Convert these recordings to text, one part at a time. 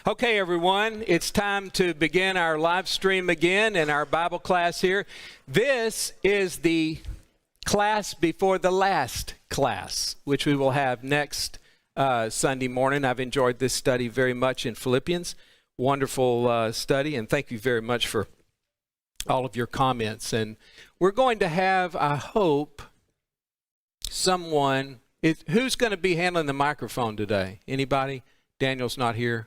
Okay, everyone, it's time to begin our live stream again in our Bible class here. This is the class before the last class, which we will have next Sunday morning. I've enjoyed this study very much in Philippians. Wonderful study, and thank you very much for all of your comments. And we're going to have, I hope, someone. Who's going to be handling the microphone today? Anybody? Daniel's not here.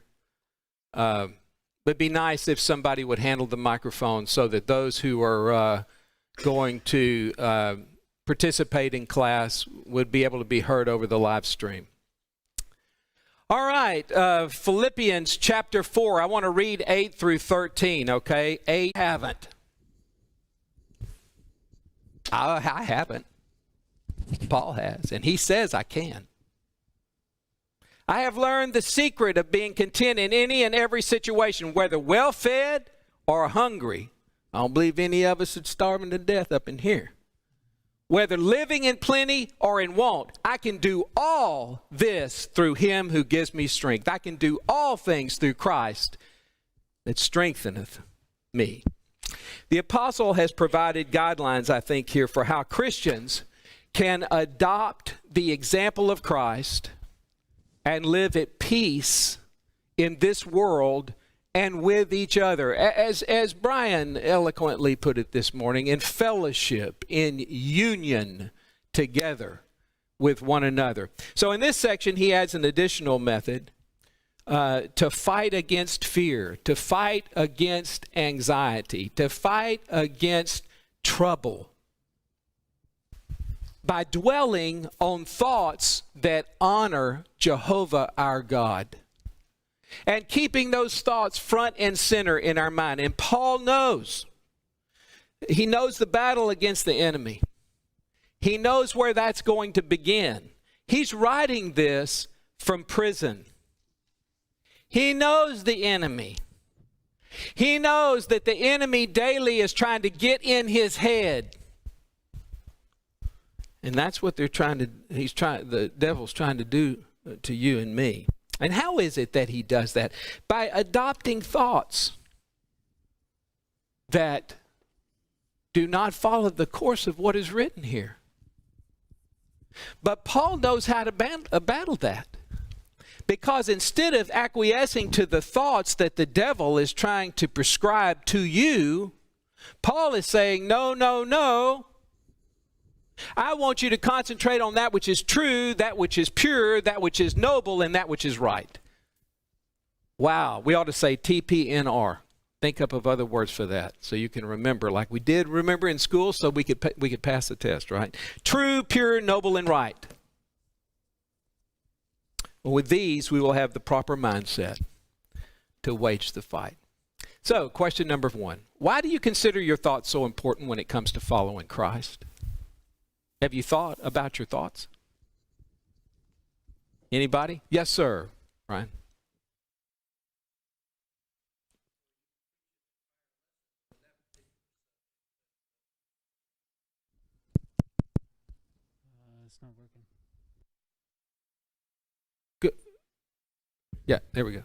It'd be nice if somebody would handle the microphone so that those who are going to participate in class would be able to be heard over the live stream. All right, Philippians chapter 4. I want to read 8 through 13, okay? 8, haven't. I haven't. Paul has, and he says I can. I have learned the secret of being content in any and every situation, whether well-fed or hungry. I don't believe any of us is starving to death up in here. Whether living in plenty or in want, I can do all this through him who gives me strength. I can do all things through Christ that strengtheneth me. The apostle has provided guidelines, I think, here for how Christians can adopt the example of Christ and live at peace in this world and with each other. As Brian eloquently put it this morning, in fellowship, in union together with one another. So in this section, he adds an additional method to fight against fear, to fight against anxiety, to fight against trouble, by dwelling on thoughts that honor Jehovah our God and keeping those thoughts front and center in our mind. And Paul knows. He knows the battle against the enemy. He knows where that's going to begin. He's writing this from prison. He knows the enemy. He knows that the enemy daily is trying to get in his head. And that's what the devil's trying to do to you and me. And how is it that he does that? By adopting thoughts that do not follow the course of what is written here. But Paul knows how to battle that. Because instead of acquiescing to the thoughts that the devil is trying to prescribe to you, Paul is saying, no, no, no. I want you to concentrate on that which is true, that which is pure, that which is noble, and that which is right. Wow, we ought to say TPNR. Think up of other words for that so you can remember like we did remember in school so we could pass the test, right? True, pure, noble, and right. Well, with these, we will have the proper mindset to wage the fight. So, question number 1. Why do you consider your thoughts so important when it comes to following Christ? Have you thought about your thoughts? Anybody? Yes, sir. Ryan? It's not working. Good. Yeah, there we go.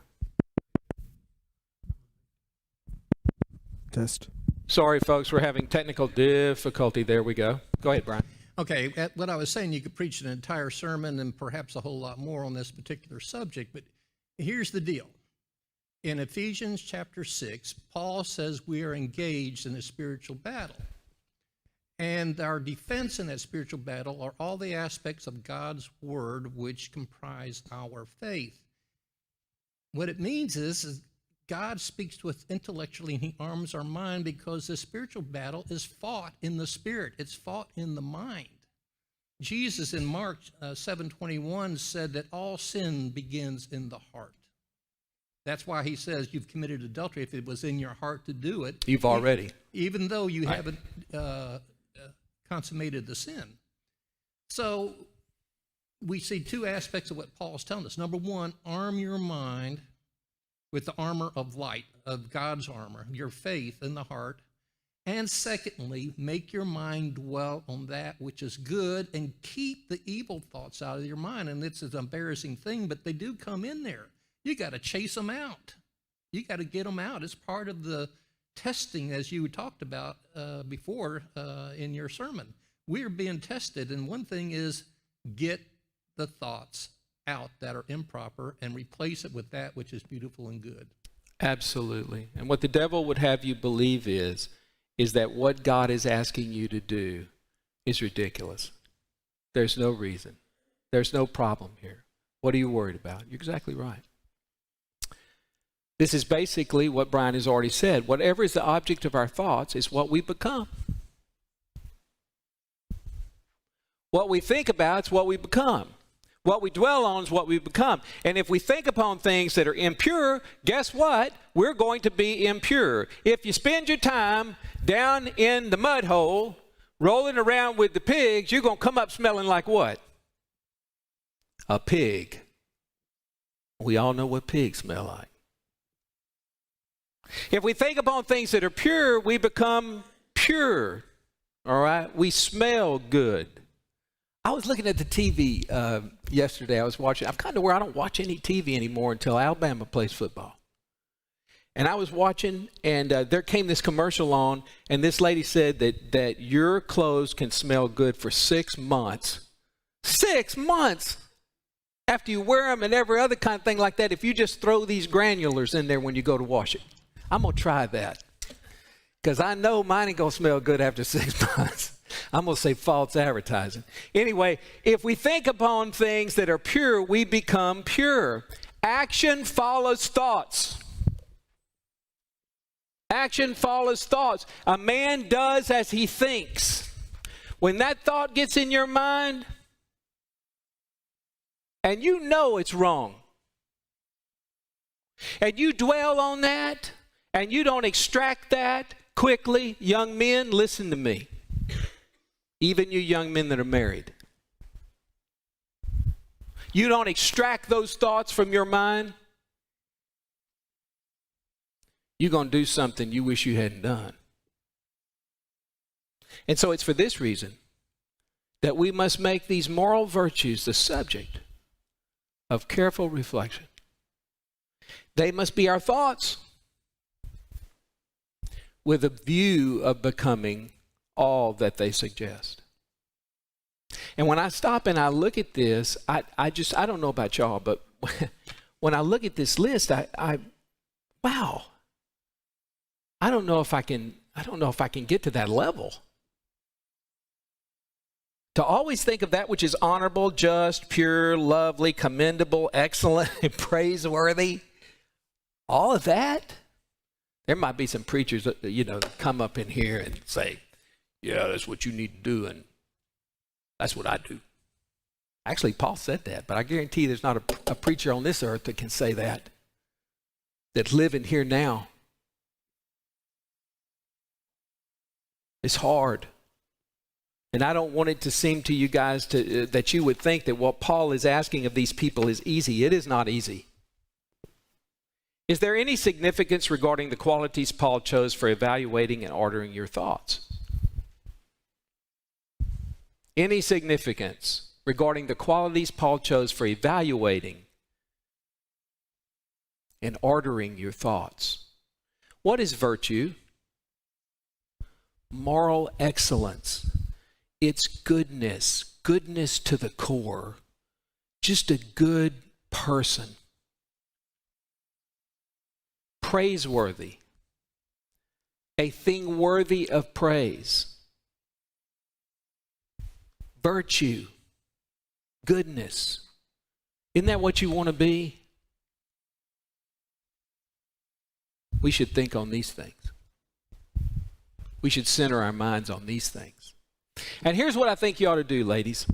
Test. Sorry, folks, we're having technical difficulty. There we go. Go ahead, Brian. Okay, what I was saying, you could preach an entire sermon and perhaps a whole lot more on this particular subject, but here's the deal. In Ephesians chapter 6, Paul says we are engaged in a spiritual battle. And our defense in that spiritual battle are all the aspects of God's word which comprise our faith. What it means is God speaks to us intellectually and he arms our mind because the spiritual battle is fought in the spirit. It's fought in the mind. Jesus in Mark 7:21 said that all sin begins in the heart. That's why he says you've committed adultery if it was in your heart to do it. You've already. Even though you haven't consummated the sin. So we see two aspects of what Paul's telling us. Number 1, arm your mind with the armor of light, of God's armor, your faith in the heart. And secondly, make your mind dwell on that which is good and keep the evil thoughts out of your mind. And it's an embarrassing thing, but they do come in there. You got to chase them out. You got to get them out. It's part of the testing, as you talked about before in your sermon. We're being tested, and one thing is get the thoughts out that are improper and replace it with that which is beautiful and good. Absolutely. And what the devil would have you believe is that what God is asking you to do is ridiculous. There's no reason. There's no problem here. What are you worried about? You're exactly right. This is basically what Brian has already said. Whatever is the object of our thoughts is what we become. What we think about is what we become. What we dwell on is what we become. And if we think upon things that are impure, guess what? We're going to be impure. If you spend your time down in the mud hole, rolling around with the pigs, you're going to come up smelling like what? A pig. We all know what pigs smell like. If we think upon things that are pure, we become pure. All right? We smell good. I was looking at the TV yesterday. I was watching. I'm kind of where I don't watch any TV anymore until Alabama plays football. And I was watching, and there came this commercial on, and this lady said that your clothes can smell good for 6 months. 6 months! After you wear them and every other kind of thing like that, if you just throw these granulars in there when you go to wash it. I'm going to try that. Because I know mine ain't going to smell good after 6 months. I'm going to say false advertising. Anyway, if we think upon things that are pure, we become pure. Action follows thoughts. Action follows thoughts. A man does as he thinks. When that thought gets in your mind, and you know it's wrong, and you dwell on that, and you don't extract that quickly, young men, listen to me. Even you young men that are married. You don't extract those thoughts from your mind, you're going to do something you wish you hadn't done. And so it's for this reason that we must make these moral virtues the subject of careful reflection. They must be our thoughts with a view of becoming all that they suggest. And when I stop and I look at this, I don't know about y'all, but when I look at this list, wow. I don't know if I can get to that level. To always think of that which is honorable, just, pure, lovely, commendable, excellent, praiseworthy, all of that. There might be some preachers that, come up in here and say, yeah, that's what you need to do, and that's what I do. Actually, Paul said that, but I guarantee there's not a preacher on this earth that can say that's living here now. It's hard. And I don't want it to seem to you guys that you would think that what Paul is asking of these people is easy. It is not easy. Is there any significance regarding the qualities Paul chose for evaluating and ordering your thoughts? Any significance regarding the qualities Paul chose for evaluating and ordering your thoughts? What is virtue? Moral excellence. It's goodness to the core. Just a good person. Praiseworthy. A thing worthy of praise. Virtue. Goodness. Isn't that what you want to be? We should think on these things. We should center our minds on these things. And here's what I think you ought to do, ladies.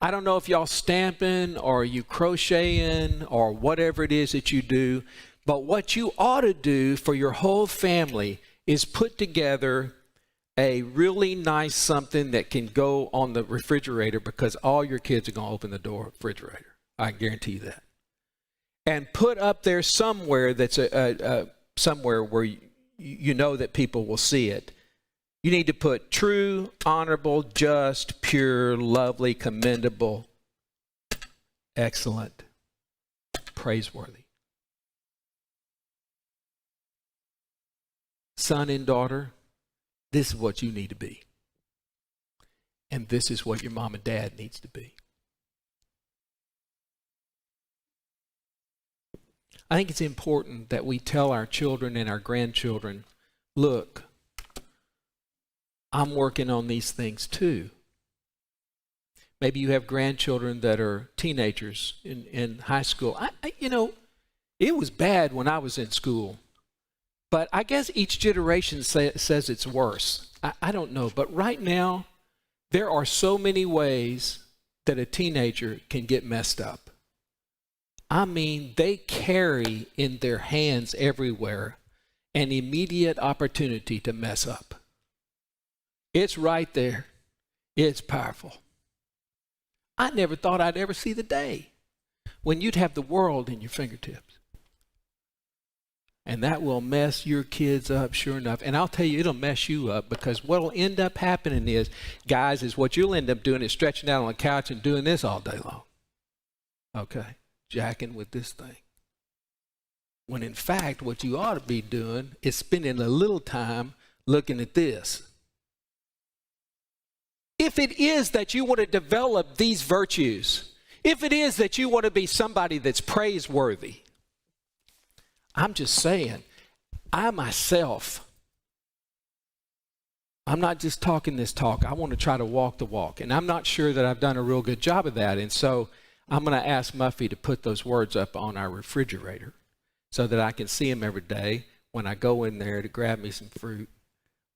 I don't know if y'all stamping or you crocheting or whatever it is that you do, but what you ought to do for your whole family is put together a really nice something that can go on the refrigerator, because all your kids are going to open the door refrigerator. I guarantee you that. And put up there somewhere that's somewhere where you know that people will see it. You need to put true, honorable, just, pure, lovely, commendable, excellent, praiseworthy. son and daughter, this is what you need to be. And this is what your mom and dad needs to be. I think it's important that we tell our children and our grandchildren, look, I'm working on these things too. Maybe you have grandchildren that are teenagers in high school. It was bad when I was in school. But I guess each generation says it's worse. I don't know. But right now, there are so many ways that a teenager can get messed up. I mean, they carry in their hands everywhere an immediate opportunity to mess up. It's right there. It's powerful. I never thought I'd ever see the day when you'd have the world in your fingertips. And that will mess your kids up, sure enough. And I'll tell you, it'll mess you up, because what will end up happening is, guys, is what you'll end up doing is stretching out on the couch and doing this all day long. Okay, jacking with this thing. When in fact, what you ought to be doing is spending a little time looking at this. If it is that you want to develop these virtues, if it is that you want to be somebody that's praiseworthy, I'm just saying, I myself, I'm not just talking this talk. I want to try to walk the walk. And I'm not sure that I've done a real good job of that. And so I'm going to ask Muffy to put those words up on our refrigerator so that I can see them every day when I go in there to grab me some fruit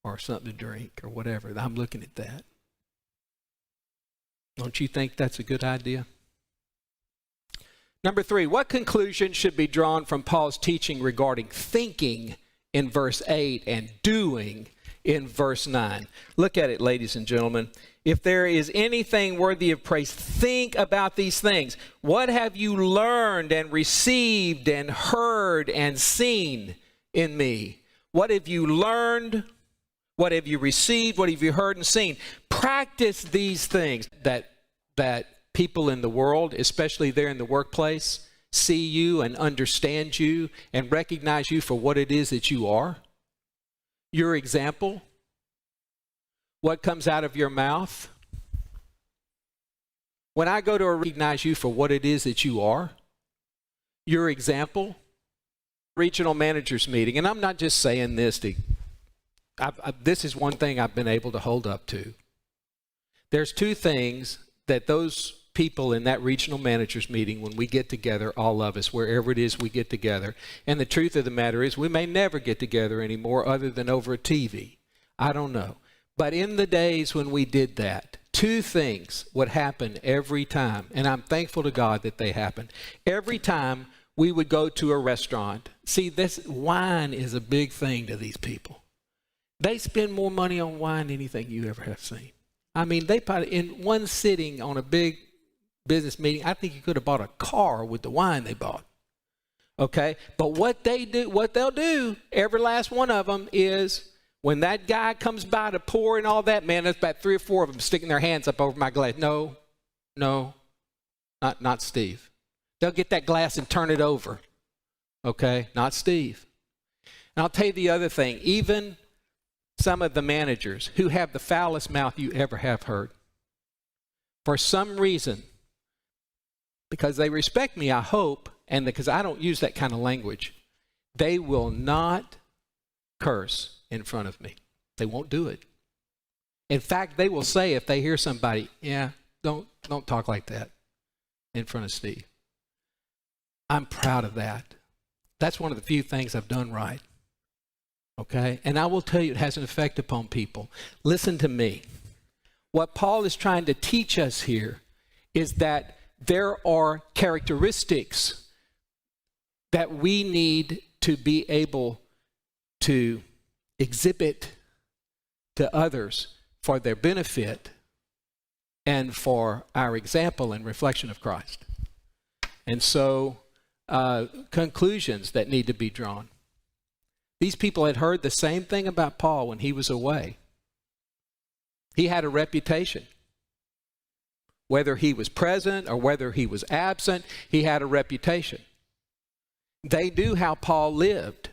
or something to drink or whatever. I'm looking at that. Don't you think that's a good idea? Number 3, what conclusion should be drawn from Paul's teaching regarding thinking in verse 8 and doing in verse 9? Look at it, ladies and gentlemen. If there is anything worthy of praise, think about these things. What have you learned and received and heard and seen in me? What have you learned? What have you received? What have you heard and seen? Practice these things that people in the world, especially there in the workplace, see you and understand you and recognize you for what it is that you are. Your example, what comes out of your mouth. When I go to recognize you for what it is that you are, your example, regional managers meeting, and I'm not just saying this this is one thing I've been able to hold up to. There's 2 things that those people in that regional managers meeting, when we get together, all of us, wherever it is we get together, and the truth of the matter is we may never get together anymore other than over a TV. I don't know. But in the days when we did that, 2 things would happen every time, and I'm thankful to God that they happened. Every time we would go to a restaurant. See, this wine is a big thing to these people. They spend more money on wine than anything you ever have seen. I mean, they probably, in one sitting on a big business meeting, I think you could have bought a car with the wine they bought. Okay? But what they'll do, every last one of them, is when that guy comes by to pour and all that, man, there's about 3 or 4 of them sticking their hands up over my glass. No, not Steve. They'll get that glass and turn it over. Okay? Not Steve. And I'll tell you the other thing, even some of the managers who have the foulest mouth you ever have heard, for some reason, because they respect me, I hope, and because I don't use that kind of language, they will not curse in front of me. They won't do it. In fact, they will say, if they hear somebody, yeah, don't talk like that in front of Steve. I'm proud of that. That's one of the few things I've done right. Okay? And I will tell you, it has an effect upon people. Listen to me. What Paul is trying to teach us here is that there are characteristics that we need to be able to exhibit to others for their benefit and for our example and reflection of Christ. And so, conclusions that need to be drawn. These people had heard the same thing about Paul when he was away. He had a reputation. Whether he was present or whether he was absent, he had a reputation. They knew how Paul lived.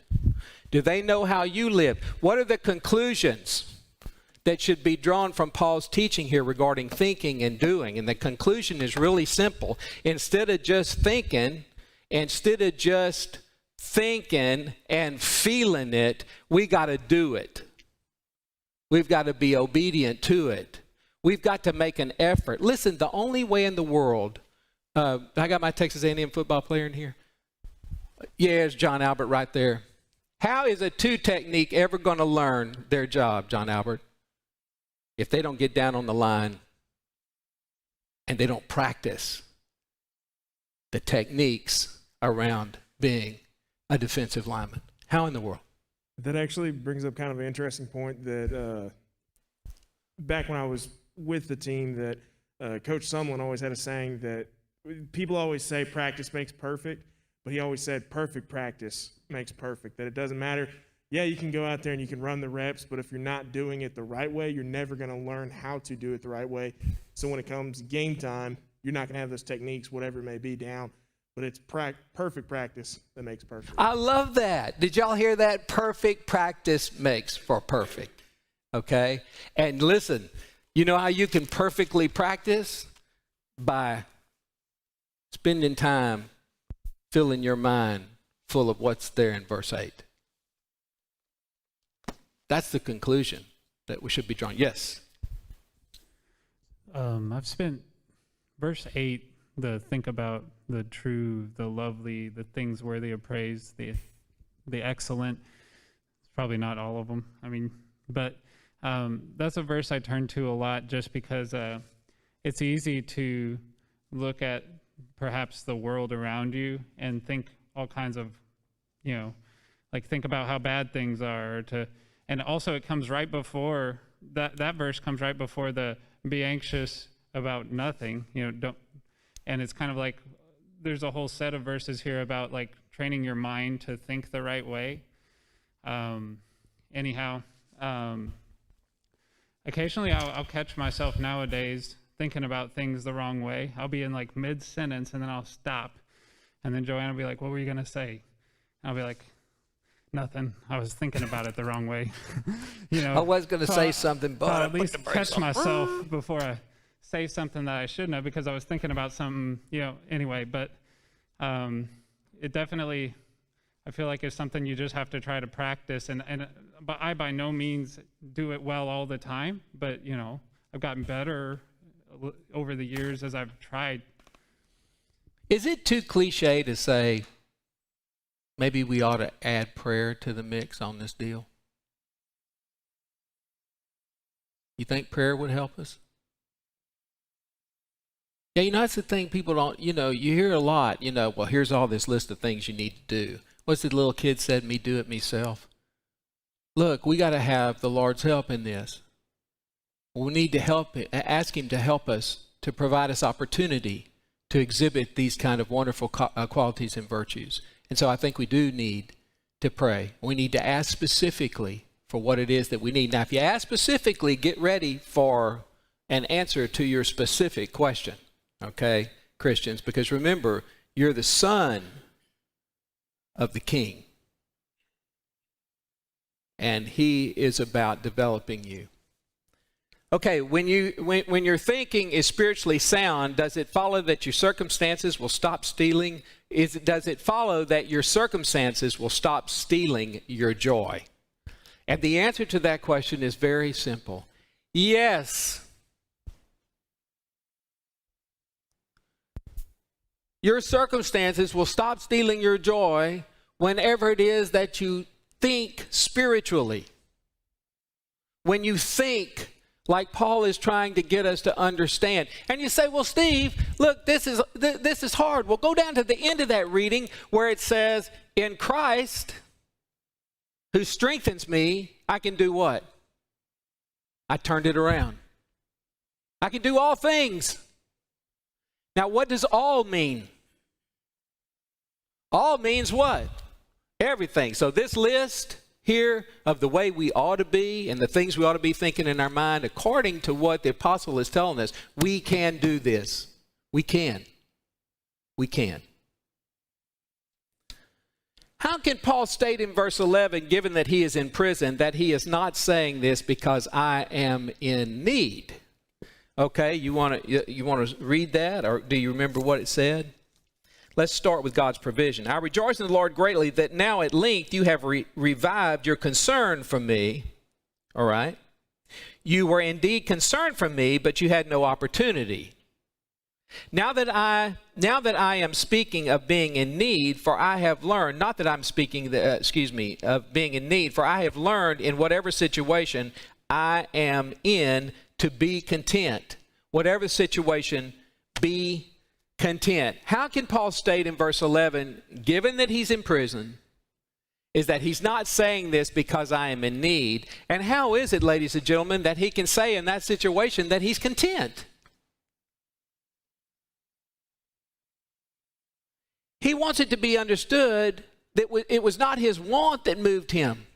Do they know how you live? What are the conclusions that should be drawn from Paul's teaching here regarding thinking and doing? And the conclusion is really simple. Instead of just thinking and feeling it, we got to do it. We've got to be obedient to it. We've got to make an effort. Listen, the only way in the world, I got my Texas A&M football player in here. Yeah, it's John Albert right there. How is a 2 technique ever going to learn their job, John Albert, if they don't get down on the line and they don't practice the techniques around being a defensive lineman? How in the world? That actually brings up kind of an interesting point that back when I was with the team, that Coach Sumlin always had a saying that people always say practice makes perfect, but he always said perfect practice makes perfect, that it doesn't matter. Yeah, you can go out there and you can run the reps, but if you're not doing it the right way, you're never going to learn how to do it the right way. So when it comes game time, you're not going to have those techniques, whatever it may be, down. But it's perfect practice that makes perfect. I love that. Did y'all hear that? Perfect practice makes for perfect. Okay? And listen, you know how you can perfectly practice? By spending time filling your mind full of what's there in verse 8. That's the conclusion that we should be drawing. Yes? I've spent verse 8, the think about the true, the lovely, the things worthy of praise, the excellent. It's probably not all of them. I mean, but that's a verse I turn to a lot just because it's easy to look at perhaps the world around you and think all kinds of, like think about how bad things are. And also it comes right before, that verse comes right before the be anxious about nothing, don't. And it's kind of like there's a whole set of verses here about like training your mind to think the right way. Occasionally I'll catch myself nowadays thinking about things the wrong way. I'll be in like mid-sentence and then I'll stop. And then Joanne will be like, what were you going to say? And I'll be like, nothing. I was thinking about it the wrong way. I was going to say something, but I'll at least catch myself before I say something that I shouldn't have because I was thinking about something, anyway. But it definitely, I feel like it's something you just have to try to practice. But I by no means do it well all the time. But, I've gotten better over the years as I've tried. Is it too cliche to say maybe we ought to add prayer to the mix on this deal? You think prayer would help us? Yeah, that's the thing people don't, you hear a lot, well, here's all this list of things you need to do. What's the little kid said, me do it myself? Look, we got to have the Lord's help in this. We need to ask Him to help us, to provide us opportunity to exhibit these kind of wonderful qualities and virtues. And so I think we do need to pray. We need to ask specifically for what it is that we need. Now, if you ask specifically, get ready for an answer to your specific question. Okay, Christians, because remember, you're the son of the King. And He is about developing you. Okay, when your thinking is spiritually sound, does it follow that your circumstances will stop stealing? Does it follow that your circumstances will stop stealing your joy? And the answer to that question is very simple. Yes. Your circumstances will stop stealing your joy whenever it is that you think spiritually. When you think like Paul is trying to get us to understand. And you say, well, Steve, look, this is hard. Well, go down to the end of that reading where it says, in Christ, who strengthens me, I can do what? I turned it around. I can do all things. Now, what does all mean? All means what? Everything. So this list here of the way we ought to be and the things we ought to be thinking in our mind, according to what the apostle is telling us, we can do this. We can. We can. How can Paul state in verse 11, given that he is in prison, that he is not saying this because I am in need? Okay, you want to read that, or do you remember what it said? Let's start with God's provision. I rejoice in the Lord greatly that now at length you have revived your concern for me. All right? You were indeed concerned for me, but you had no opportunity. Now that I am speaking of being in need, for I have learned, not that I'm speaking, of being in need, for I have learned in whatever situation I am in to be content. Whatever situation, be content. How can Paul state in verse 11, given that he's in prison, is that he's not saying this because I am in need? And how is it, ladies and gentlemen, that he can say in that situation that he's content? He wants it to be understood that it was not his want that moved him.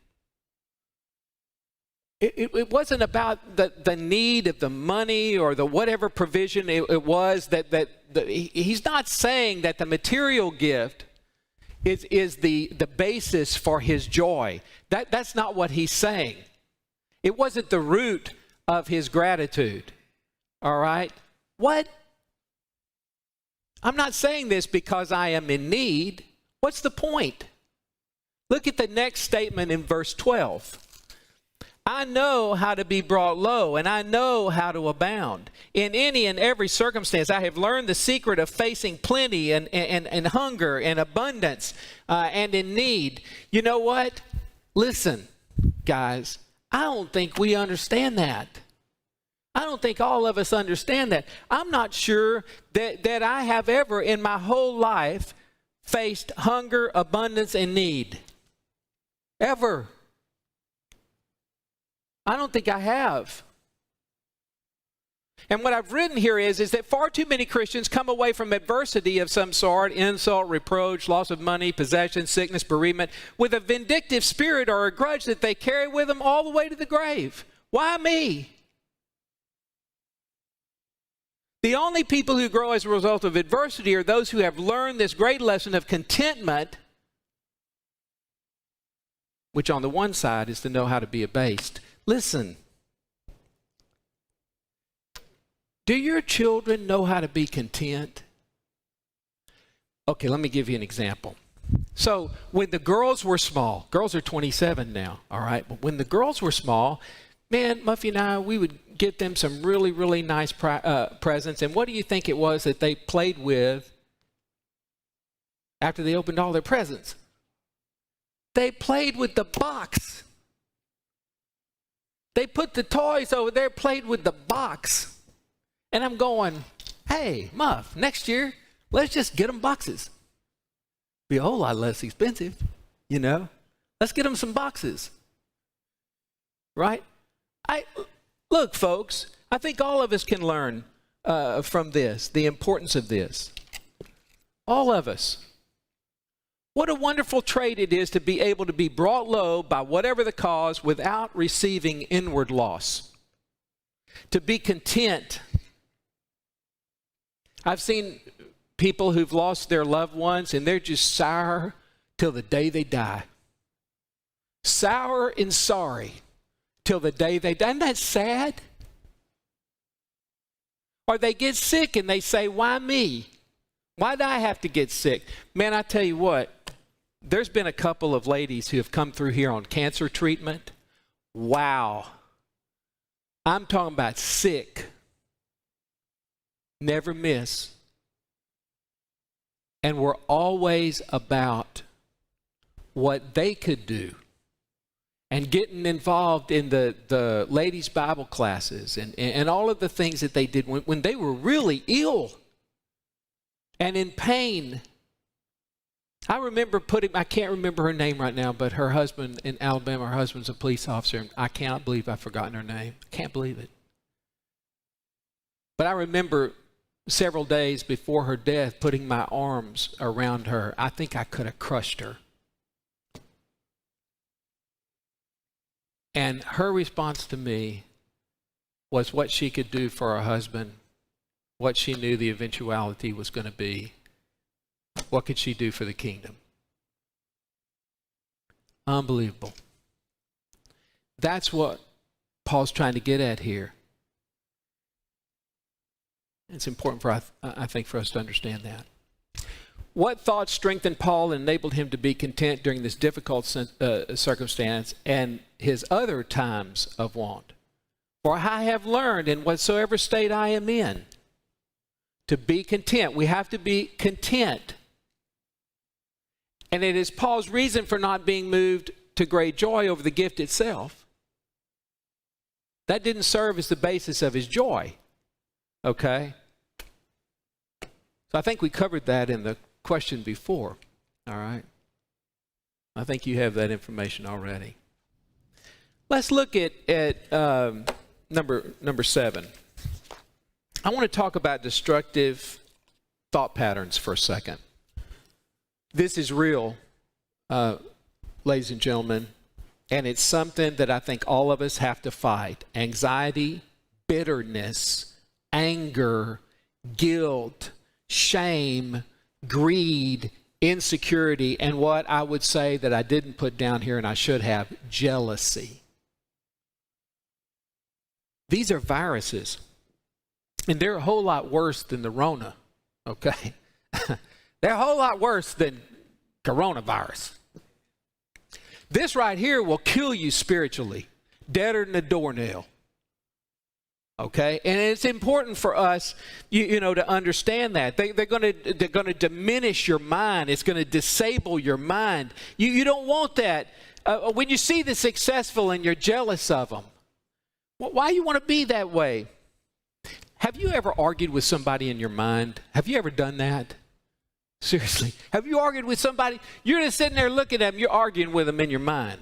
It wasn't about the need of the money or the whatever provision it was. He's not saying that the material gift is the basis for his joy. That's not what he's saying. It wasn't the root of his gratitude. All right? What? I'm not saying this because I am in need. What's the point? Look at the next statement in verse 12. I know how to be brought low, and I know how to abound. In any and every circumstance, I have learned the secret of facing plenty and hunger and abundance and in need. You know what? Listen, guys, I don't think we understand that. I don't think all of us understand that. I'm not sure that I have ever in my whole life faced hunger, abundance, and need. Ever. I don't think I have. And what I've written here is that far too many Christians come away from adversity of some sort, insult, reproach, loss of money, possession, sickness, bereavement, with a vindictive spirit or a grudge that they carry with them all the way to the grave. Why me? The only people who grow as a result of adversity are those who have learned this great lesson of contentment, which on the one side is to know how to be abased. Listen, do your children know how to be content? Okay, let me give you an example. So when the girls were small, girls are 27 now, all right? But when the girls were small, man, Muffy and I, we would get them some really, really nice presents. And what do you think it was that they played with after they opened all their presents? They played with the box. They put the toys over there, played with the box. And I'm going, hey, Muff, next year, let's just get them boxes. Be a whole lot less expensive, you know. Let's get them some boxes. Right? Look, folks, I think all of us can learn from this, the importance of this. All of us. What a wonderful trait it is to be able to be brought low by whatever the cause without receiving inward loss. To be content. I've seen people who've lost their loved ones and they're just sour till the day they die. Sour and sorry till the day they die. Isn't that sad? Or they get sick and they say, why me? Why do I have to get sick? Man, I tell you what, there's been a couple of ladies who have come through here on cancer treatment. Wow. I'm talking about sick. Never miss. And we're always about what they could do. And getting involved in the ladies' Bible classes and all of the things that they did when they were really ill and in pain. I remember I can't remember her name right now, but her husband in Alabama, her husband's a police officer. And I cannot believe I've forgotten her name. I can't believe it. But I remember several days before her death putting my arms around her. I think I could have crushed her. And her response to me was what she could do for her husband, what she knew the eventuality was going to be. What could she do for the kingdom? Unbelievable. That's what Paul's trying to get at here. It's important I think, for us to understand that. What thoughts strengthened Paul and enabled him to be content during this difficult circumstance and his other times of want? For I have learned in whatsoever state I am in to be content. We have to be content. And it is Paul's reason for not being moved to great joy over the gift itself. That didn't serve as the basis of his joy. Okay? So I think we covered that in the question before. All right? I think you have that information already. Let's look at number 7. I want to talk about destructive thought patterns for a second. This is real, ladies and gentlemen, and it's something that I think all of us have to fight. Anxiety, bitterness, anger, guilt, shame, greed, insecurity, and what I would say that I didn't put down here and I should have, jealousy. These are viruses, and they're a whole lot worse than the Rona, okay? They're a whole lot worse than coronavirus. This right here will kill you spiritually, deader than a doornail. Okay, and it's important for us, you know, to understand that they're going to diminish your mind. It's going to disable your mind. You don't want that. When you see the successful and you're jealous of them, why you want to be that way? Have you ever argued with somebody in your mind? Have you ever done that? Seriously, have you argued with somebody? You're just sitting there looking at them. You're arguing with them in your mind.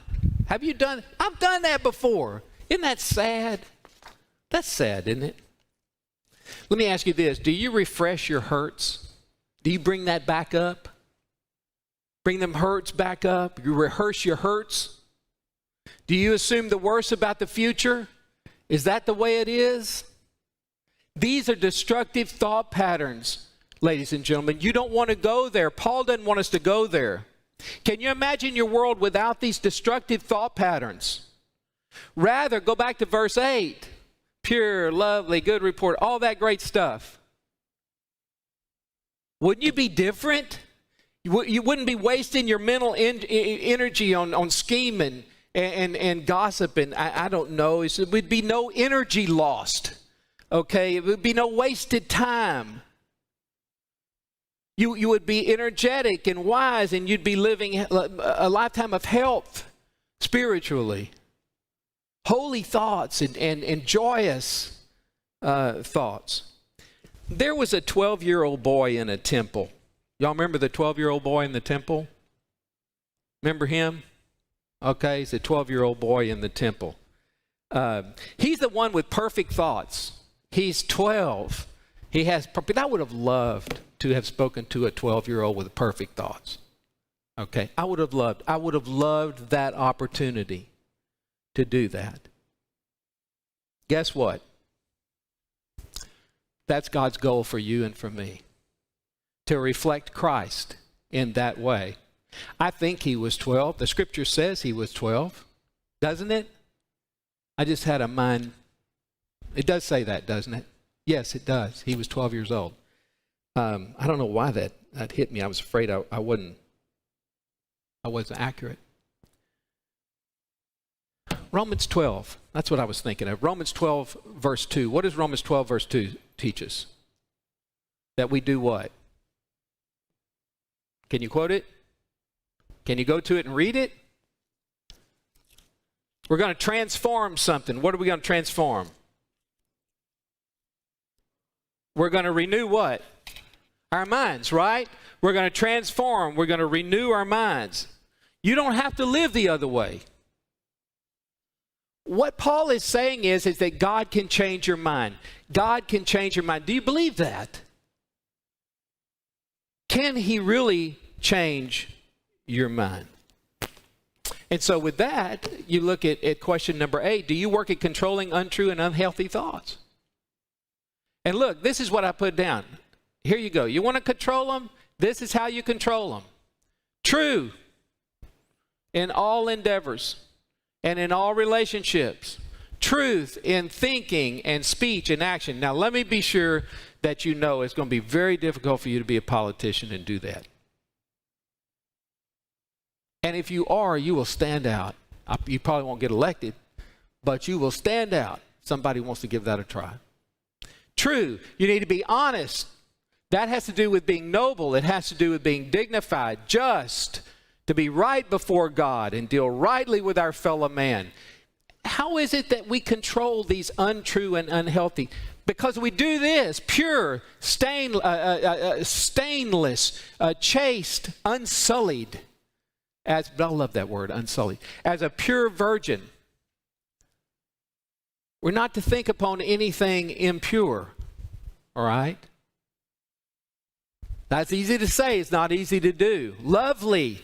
Have you done? I've done that before. Isn't that sad? That's sad, isn't it? Let me ask you this. Do you refresh your hurts? Do you bring that back up? Bring them hurts back up? You rehearse your hurts? Do you assume the worst about the future? Is that the way it is? These are destructive thought patterns, ladies and gentlemen. You don't want to go there. Paul doesn't want us to go there. Can you imagine your world without these destructive thought patterns? Rather, go back to verse 8. Pure, lovely, good report, all that great stuff. Wouldn't you be different? You wouldn't be wasting your mental energy on scheming and gossip and I don't know. It would be no energy lost. Okay, it would be no wasted time. You would be energetic and wise, and you'd be living a lifetime of health spiritually. Holy thoughts and joyous thoughts. There was a 12-year-old boy in a temple. Y'all remember the 12-year-old boy in the temple? Remember him? Okay, he's a 12-year-old boy in the temple. He's the one with perfect thoughts. He's 12. I would have loved to have spoken to a 12-year-old with perfect thoughts. Okay, I would have loved that opportunity to do that. Guess what? That's God's goal for you and for me. To reflect Christ in that way. I think he was 12. The scripture says he was 12. Doesn't it? I just had a mind. It does say that, doesn't it? Yes, it does. He was 12 years old. I don't know why that hit me. I was afraid I wasn't accurate. Romans 12. That's what I was thinking of. Romans 12, verse 2. What does Romans 12, verse 2 teach us? That we do what? Can you quote it? Can you go to it and read it? We're going to transform something. What are we going to transform? We're going to renew what? Our minds, right? We're going to transform. We're going to renew our minds. You don't have to live the other way. What Paul is saying is that God can change your mind. God can change your mind. Do you believe that? Can he really change your mind? And so with that, you look at question number 8. Do you work at controlling untrue and unhealthy thoughts? And look, this is what I put down. Here you go. You want to control them? This is how you control them. True. in all endeavors and in all relationships, truth in thinking and speech and action. Now, let me be sure that you know it's going to be very difficult for you to be a politician and do that. And if you are, you will stand out. You probably won't get elected, but you will stand out. Somebody wants to give that a try. True, you need to be honest. That has to do with being noble. It has to do with being dignified, just, to be right before God and deal rightly with our fellow man. How is it that we control these untrue and unhealthy? Because we do this: pure, stainless, chaste, unsullied. I love that word, unsullied. As a pure virgin. We're not to think upon anything impure. All right? That's easy to say. It's not easy to do. Lovely,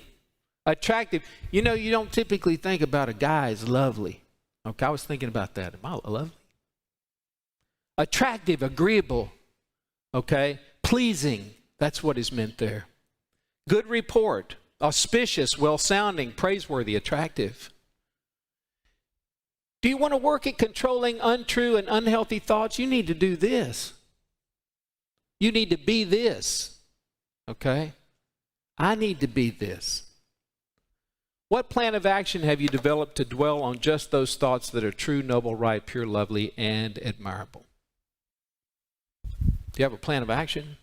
attractive. You know, you don't typically think about a guy as lovely. Okay, I was thinking about that. Am I lovely? Attractive, agreeable. Okay? Pleasing. That's what is meant there. Good report. Auspicious, well-sounding, praiseworthy, attractive. Do you want to work at controlling untrue and unhealthy thoughts? You need to do this. You need to be this. Okay? I need to be this. What plan of action have you developed to dwell on just those thoughts that are true, noble, right, pure, lovely, and admirable? Do you have a plan of action?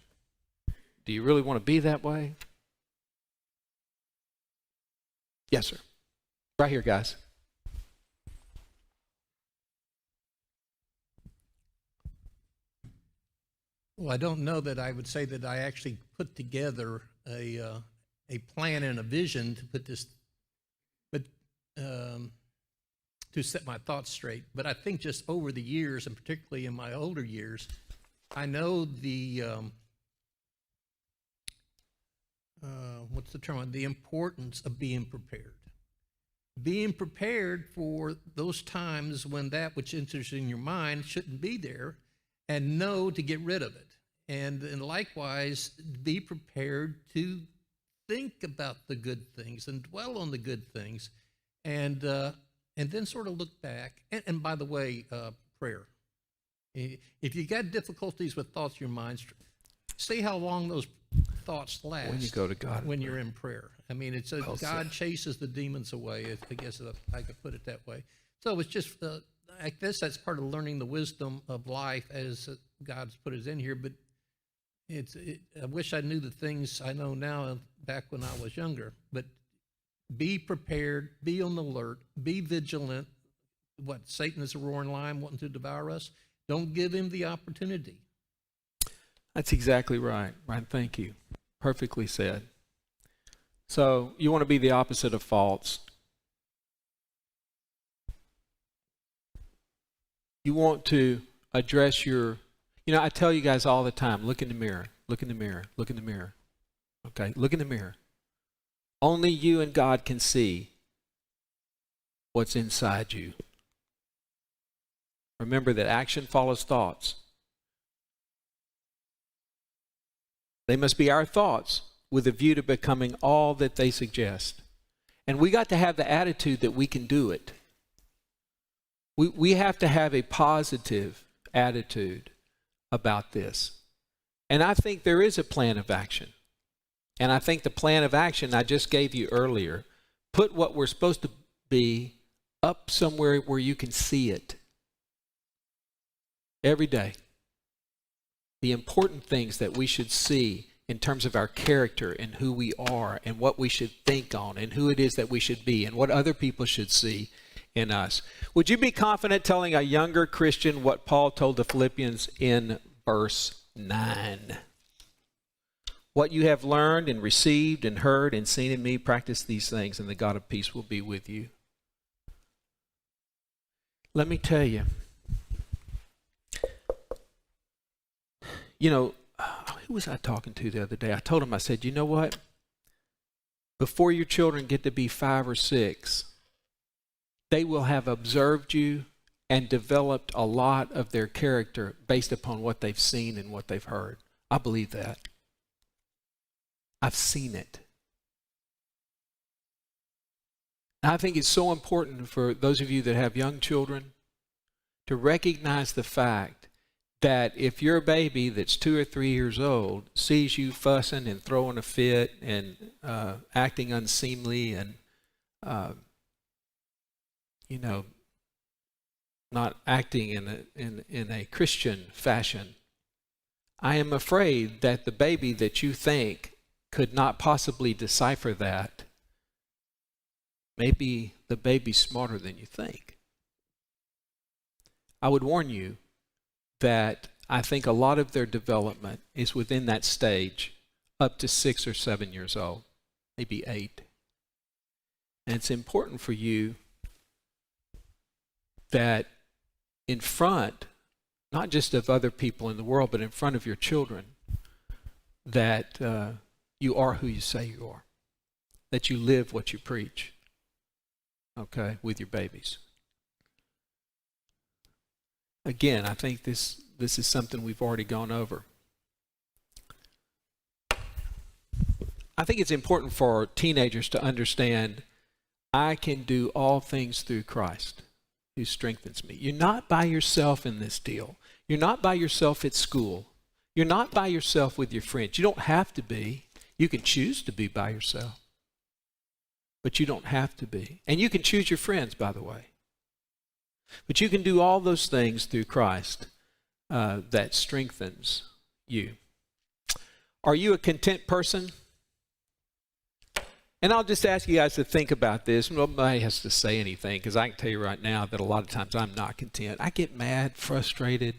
Do you really want to be that way? Yes, sir. Right here, guys. Well, I don't know that I would say that I actually put together a plan and a vision to put this, but to set my thoughts straight. But I think just over the years, and particularly in my older years, I know the what's the term? The importance of being prepared. Being prepared for those times when that which enters in your mind shouldn't be there, and know to get rid of it. And likewise, be prepared to think about the good things and dwell on the good things, and then sort of look back. And by the way, prayer. If you got difficulties with thoughts in your mind, see how long those thoughts last when you go to God, when you're in prayer. I mean, it's God chases the demons away. I guess I could put it that way. So it's just, I guess that's part of learning the wisdom of life as God's put us in here. But I wish I knew the things I know now back when I was younger. But be prepared, be on the alert, be vigilant. What, Satan is a roaring lion wanting to devour us? Don't give him the opportunity. That's exactly right. Right, thank you. Perfectly said. So you want to be the opposite of false. You want to address your, I tell you guys all the time, look in the mirror, look in the mirror, look in the mirror. Okay, look in the mirror. Only you and God can see what's inside you. Remember that action follows thoughts. They must be our thoughts with a view to becoming all that they suggest. And we got to have the attitude that we can do it. We have to have a positive attitude about this. And I think there is a plan of action. And I think the plan of action I just gave you earlier, put what we're supposed to be up somewhere where you can see it. Every day. The important things that we should see in terms of our character and who we are and what we should think on and who it is that we should be and what other people should see in us. Would you be confident telling a younger Christian what Paul told the Philippians in verse 9? What you have learned and received and heard and seen in me, practice these things, and the God of peace will be with you. Let me tell you, who was I talking to the other day? I told him, I said, you know what? Before your children get to be 5 or 6, they will have observed you and developed a lot of their character based upon what they've seen and what they've heard. I believe that. I've seen it. I think it's so important for those of you that have young children to recognize the fact that if your baby that's 2 or 3 years old sees you fussing and throwing a fit and acting unseemly and, not acting in a Christian fashion, I am afraid that the baby that you think could not possibly decipher that, maybe the baby's smarter than you think. I would warn you that I think a lot of their development is within that stage up to 6 or 7 years old, maybe 8. And it's important for you that in front, not just of other people in the world, but in front of your children, that you are who you say you are, that you live what you preach, okay, with your babies. Again, I think this is something we've already gone over. I think it's important for teenagers to understand I can do all things through Christ who strengthens me. You're not by yourself in this deal. You're not by yourself at school. You're not by yourself with your friends. You don't have to be. You can choose to be by yourself. But you don't have to be. And you can choose your friends, by the way. But you can do all those things through Christ that strengthens you. Are you a content person? And I'll just ask you guys to think about this. Nobody has to say anything, because I can tell you right now that a lot of times I'm not content. I get mad, frustrated.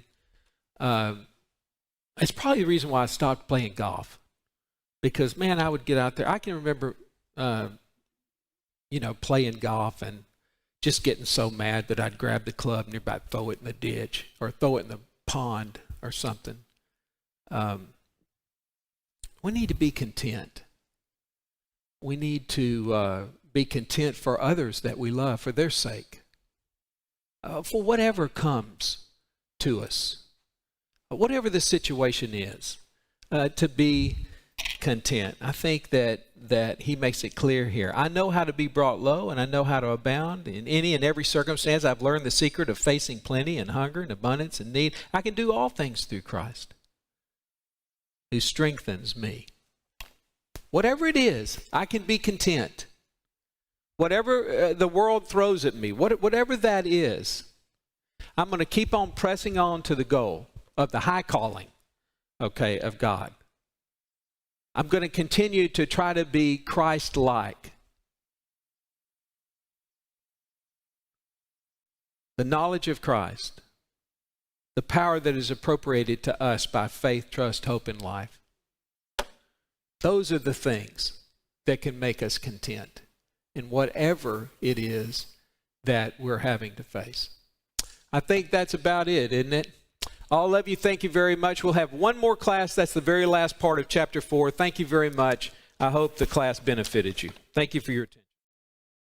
It's probably the reason why I stopped playing golf. Because, man, I would get out there. I can remember, playing golf and just getting so mad that I'd grab the club and about throw it in the ditch or throw it in the pond or something. We need to be content. We need to be content for others that we love, for their sake, for whatever comes to us, whatever the situation is, to be content. I think that he makes it clear here. I know how to be brought low, and I know how to abound. In any and every circumstance, I've learned the secret of facing plenty and hunger and abundance and need. I can do all things through Christ, who strengthens me. Whatever it is, I can be content. Whatever the world throws at me, whatever that is, I'm going to keep on pressing on to the goal of the high calling, okay, of God. I'm going to continue to try to be Christ-like. The knowledge of Christ, the power that is appropriated to us by faith, trust, hope, and life. Those are the things that can make us content in whatever it is that we're having to face. I think that's about it, isn't it? All of you, thank you very much. We'll have one more class. That's the very last part of chapter 4. Thank you very much. I hope the class benefited you. Thank you for your attention.